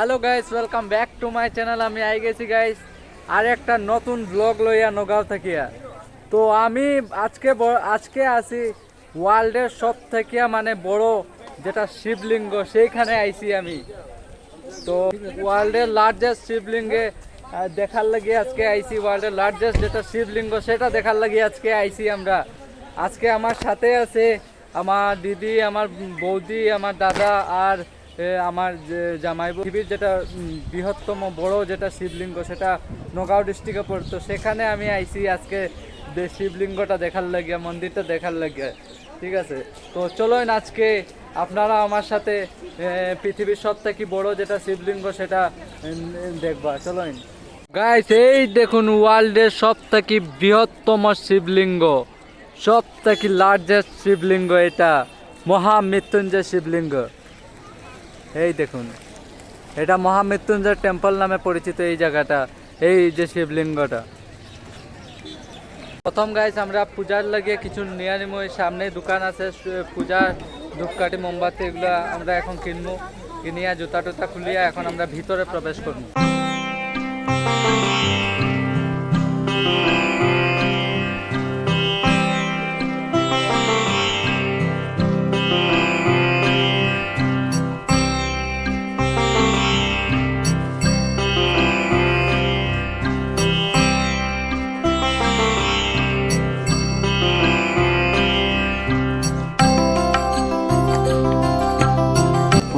Hello guys, welcome back to my channel. আমি I গেছি guys আর একটা নতুন ব্লগ লইয়া নগাঁও থাকিয়া। তো আমি আজকে আছি ওয়ার্ল্ডের সব থেকে মানে বড় যেটা শিবলিঙ্গ, সেইখানে আইছি আমি। তো ওয়ার্ল্ডের লার্জেস্ট শিবলিঙ্গে দেখার লাগিয়ে আজকে আইছি। ওয়ার্ল্ডের লার্জেস্ট যেটা শিবলিঙ্গ সেটা দেখার লাগিয়ে আজকে আইছি আমরা। আজকে আমার সাথে আছে আমার দিদি, আমার বৌদি, আমার দাদা আর আমার জামাই। পৃথিবীর যেটা বৃহত্তম বড় যেটা শিবলিঙ্গ সেটা নগাঁও ডিস্ট্রিক্টে পড়তো, সেখানে আমি আইছি আজকে শিবলিঙ্গটা দেখার লাগিয়া, মন্দিরটা দেখার লাগিয়া। ঠিক আছে, তো চলোই আজকে আপনারা আমার সাথে পৃথিবীর সব থেকে বড় যেটা শিবলিঙ্গ সেটা দেখবা। চলোই গাইস, এই দেখুন ওয়ার্ল্ডের সব থেকে বৃহত্তম শিবলিঙ্গ, সব থেকে লার্জেস্ট শিবলিঙ্গ, এটা মহামৃত্যুঞ্জয় শিবলিঙ্গ। এই দেখুন, এটা মহামৃত্যুঞ্জয় টেম্পল নামে পরিচিত এই জায়গাটা, এই যে শিবলিঙ্গটা। প্রথম গাইস আমরা পূজার লাগিয়ে কিছু নিয়ে নিব। সামনে দোকান আছে পূজার, ধূপকাঠি, মোমবাতি, এগুলো আমরা এখন কিনবো। কিনিয়া জুতা টুতা খুলিয়া এখন আমরা ভিতরে প্রবেশ করবো।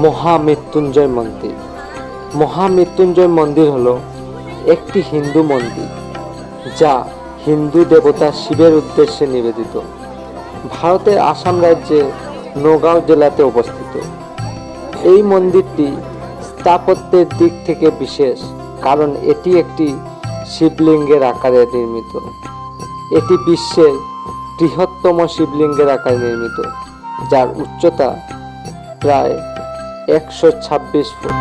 মহামৃত্যুঞ্জয় মন্দির। মহামৃত্যুঞ্জয় মন্দির হলো একটি হিন্দু মন্দির যা হিন্দু দেবতা শিবের উদ্দেশ্যে নিবেদিত। ভারতের আসাম রাজ্যের নগাঁও জেলাতে অবস্থিত। এই মন্দিরটি স্থাপত্যের দিক থেকে বিশেষ, কারণ এটি একটি শিবলিঙ্গের আকারে নির্মিত। এটি বিশ্বের বৃহত্তম শিবলিঙ্গের আকারে নির্মিত, যার উচ্চতা প্রায় 126 ফুট।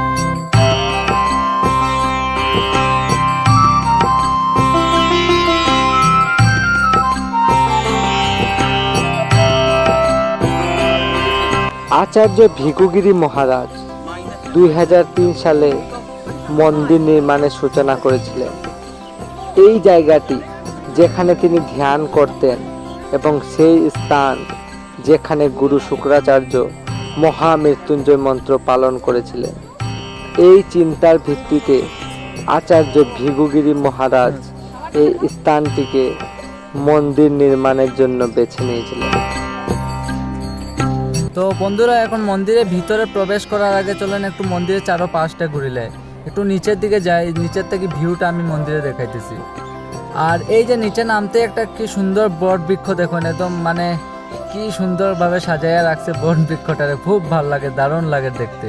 আচার্য ভিগুগিরি মহারাজ 2003 সালে মন্দির নির্মাণের সূচনা করেছিলেন। এই জায়গাটি যেখানে তিনি ধ্যান করতেন এবং সেই স্থান যেখানে গুরু শুক্রাচার্য মহামৃত্যুঞ্জয় মন্ত্র পালন করেছিলেন। এই চিন্তার ভিত্তিতে আচার্য ভিগুগিরি মহারাজ এই স্থানটিকে মন্দির নির্মাণের জন্য বেছে নিয়েছিলেন। তো বন্ধুরা, এখন মন্দিরের ভিতরে প্রবেশ করার আগে চলেন একটু মন্দিরের চারপাশটা ঘুরিলে, একটু নিচের দিকে যাই। নিচের থেকে ভিউটা আমি মন্দিরে দেখাইতেছি। আর এই যে নিচে নামতে একটা কি সুন্দর বট বৃক্ষ দেখুন, একদম মানে কি সুন্দরভাবে সাজাইয়া রাখছে বট বৃক্ষটারে, খুব ভালো লাগে, দারুণ লাগে দেখতে।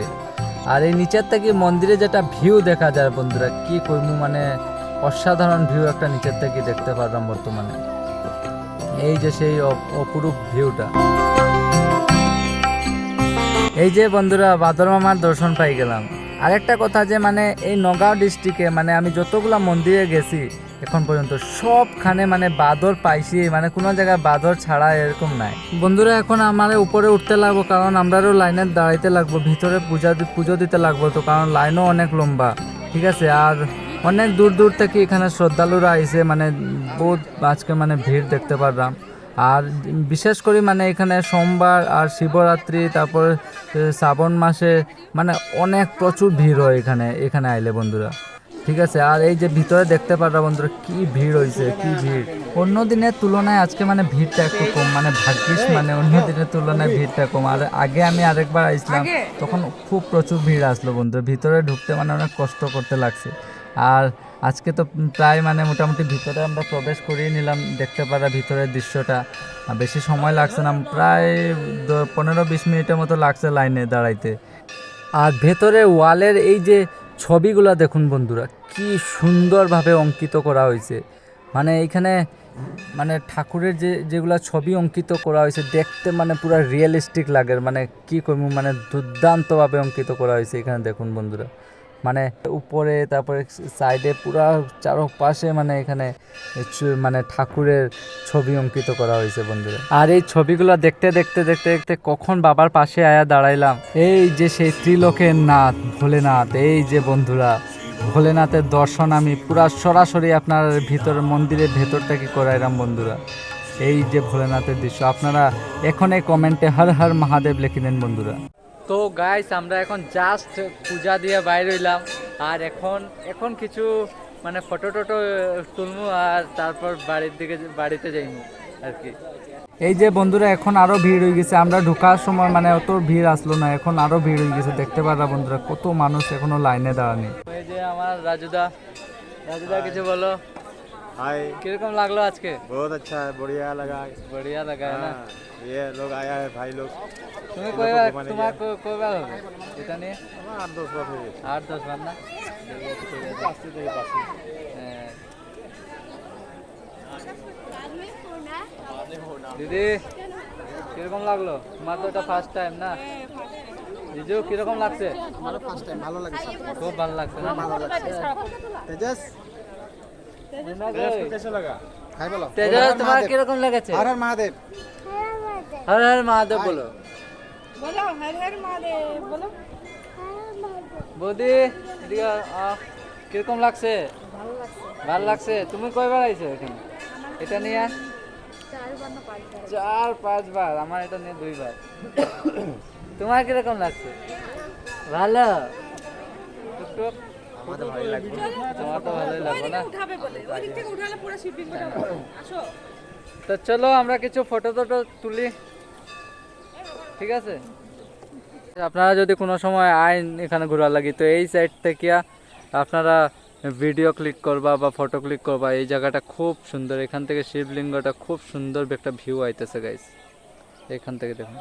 আর এই নিচের থেকে মন্দিরে যেটা ভিউ দেখা যায় বন্ধুরা, কি করবো, মানে অসাধারণ ভিউ একটা নিচের থেকে দেখতে পারলাম বর্তমানে। এই যে সেই অপরূপ ভিউটা। এই যে বন্ধুরা, বাদর মামার দর্শন পাই গেলাম। আরেকটা কথা যে মানে এই নগাঁও ডিস্ট্রিক্টে মানে আমি যতগুলা মন্দিরে গেছি এখন পর্যন্ত সবখানে মানে বাদর পাইছি, মানে কোনো জায়গায় বাদর ছাড়া এরকম নাই। বন্ধুরা, এখন আমার উপরে উঠতে লাগবো, কারণ আমরাও লাইনে দাঁড়াইতে লাগবো, ভিতরে পুজো দিতে লাগবো, তো কারণ লাইনও অনেক লম্বা। ঠিক আছে, আর অনেক দূর দূর থেকে এখানে শ্রদ্ধালুরা আইসে, মানে বহুত আজকে মানে ভিড় দেখতে পারলাম। আর বিশেষ করে মানে এখানে সোমবার আর শিবরাত্রি, তারপর শ্রাবণ মাসে মানে অনেক প্রচুর ভিড় হয় এখানে আইলে বন্ধুরা। ঠিক আছে, আর এই যে ভিতরে দেখতে পারবা বন্ধুরা কি ভিড় হয়েছে, কি ভিড়। অন্য দিনের তুলনায় আজকে মানে ভিড়টা একটু কম, মানে ভাগ্যিস মানে অন্য দিনের তুলনায় ভিড়টা কম। আর আগে আমি আরেকবার আসলাম, তখন খুব প্রচুর ভিড় আসলো বন্ধুরা, ভিতরে ঢুকতে মানে অনেক কষ্ট করতে লাগছে। আর আজকে তো প্রায় মানে মোটামুটি ভিতরে আমরা প্রবেশ করিয়ে নিলাম, দেখতে পারা ভিতরের দৃশ্যটা। বেশি সময় লাগছে না, প্রায় 15-20 মিনিটের মতো লাগছে লাইনে দাঁড়াইতে। আর ভেতরে ওয়ালের এই যে ছবিগুলো দেখুন বন্ধুরা, কি সুন্দরভাবে অঙ্কিত করা হয়েছে। মানে এইখানে মানে ঠাকুরের যেগুলো ছবি অঙ্কিত করা হয়েছে, দেখতে মানে পুরো রিয়েলিস্টিক লাগে, মানে কি করবো, মানে দুর্দান্তভাবে অঙ্কিত করা হয়েছে এখানে দেখুন বন্ধুরা। মানে উপরে তারপরে সাইডে পুরা চারপাশে মানে এখানে মানে ঠাকুরের ছবি অঙ্কিত করা হয়েছে বন্ধুরা। আর এই ছবিগুলো দেখতে দেখতে দেখতে দেখতে কখন বাবার পাশে আয়া দাঁড়াইলাম। এই যে সেই ত্রিলোকের নাথ ভোলেনাথ, এই যে বন্ধুরা ভোলেনাথের দর্শন আমি পুরা সরাসরি আপনার ভিতর মন্দিরের ভেতর থেকে করাইলাম বন্ধুরা। এই যে ভোলেনাথের দৃশ্য আপনারা এখন এই কমেন্টে হর হর মহাদেব লিখে দেন বন্ধুরা। তো গাইস আমরা এখন জাস্ট পূজা দিয়ে বাইরে হইলাম, আর এখন কিছু মানে ফটো টটো তুলমু আর তারপর বাড়িতে যাইমু আর কি। এই যে বন্ধুরা এখন আরো ভিড় হয়ে গেছে, আমরা ঢোকার সময় মানে অত ভিড় আসলো না, এখন আরো ভিড় হয়ে গেছে। দেখতে পারা বন্ধুরা কত মানুষ এখনো লাইনে দাঁড়ানি। এই যে আমার রাজুদা কিছু বলো। हाय, কিরকম লাগলো আজকে? बहुत अच्छा है, बढ़िया लगा। बढ़िया लगा है ना? ये लोग आया है भाई लोग। तुम्हें घुमाने तुम्हारा कोई बार होगा এটা নিয়ে? 8-10 बार हो गए। 8-10 বার না? দিদি কিরকম লাগলো? তোমার তো এটা ফার্স্ট টাইম না? জিজু কিরকম লাগছে? हमारा फर्स्ट टाइम ভালো লাগে। খুব ভালো লাগছে না? तेजस कैसा लगा? हाय बोलो। তেজস তোমার কিরকম লেগেছে? हर हर महादेव। হর হর মহাদেব বলো। बोलो हर हर महादेव बोलो। বৌদি এদিকে কিরকম লাগছে? ভালো লাগছে। তুমি কয়বার আইছো এখানে এটা নিয়ে? 4-5 বার। আমার এটা নিয়ে 2 বার। তোমার কিরকম লাগছে? ভালো। টুকটুক আমাদের ভালো লাগবে। তোমার তো ভালোই লাগবে না? উঠাবে বলে ওই দিক থেকে উঠালে পুরো শিপিং উঠাবে। আসো তো চলো আমরা কিছু ফটো টটো তুলি, ঠিক আছে? আপনারা যদি কোনো সময় আইন এখানে ঘোরা লাগি তো এই সাইড থেকে আপনারা ভিডিও ক্লিক করবা বা ফটো ক্লিক করবা। এই জায়গাটা খুব সুন্দর, এখান থেকে শিবলিঙ্গটা খুব সুন্দর একটা ভিউ আইতেছে গাইস, এখান থেকে দেখুন।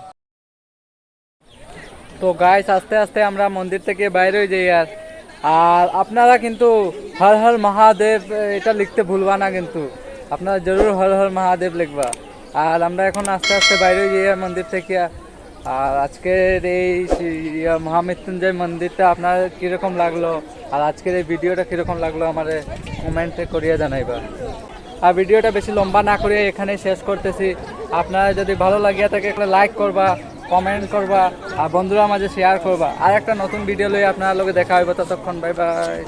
তো গাইস আস্তে আস্তে আমরা মন্দির থেকে বাইরে হয়ে যাই। আর আপনারা কিন্তু হর হর মহাদেব এটা লিখতে ভুলবা না, কিন্তু আপনারা জরুর হর হর মহাদেব লিখবা। আর আমরা এখন আস্তে আস্তে বাইরে হয়ে যাই মন্দির থেকে। আর আজকের এই মহামৃত্যুঞ্জয় মন্দিরটা আপনার কীরকম লাগলো আর আজকের এই ভিডিওটা কীরকম লাগলো আমার কমেন্টে করিয়ে জানাইবা। আর ভিডিওটা বেশি লম্বা না করে এখানে শেষ করতেছি। আপনারা যদি ভালো লাগিয়া থাকে একটা লাইক করবা, কমেন্ট করবা আর বন্ধুরা মাঝে শেয়ার করবা। আর একটা নতুন ভিডিও লই আপনার লগে দেখা হইব। ততক্ষণ বাই বাই।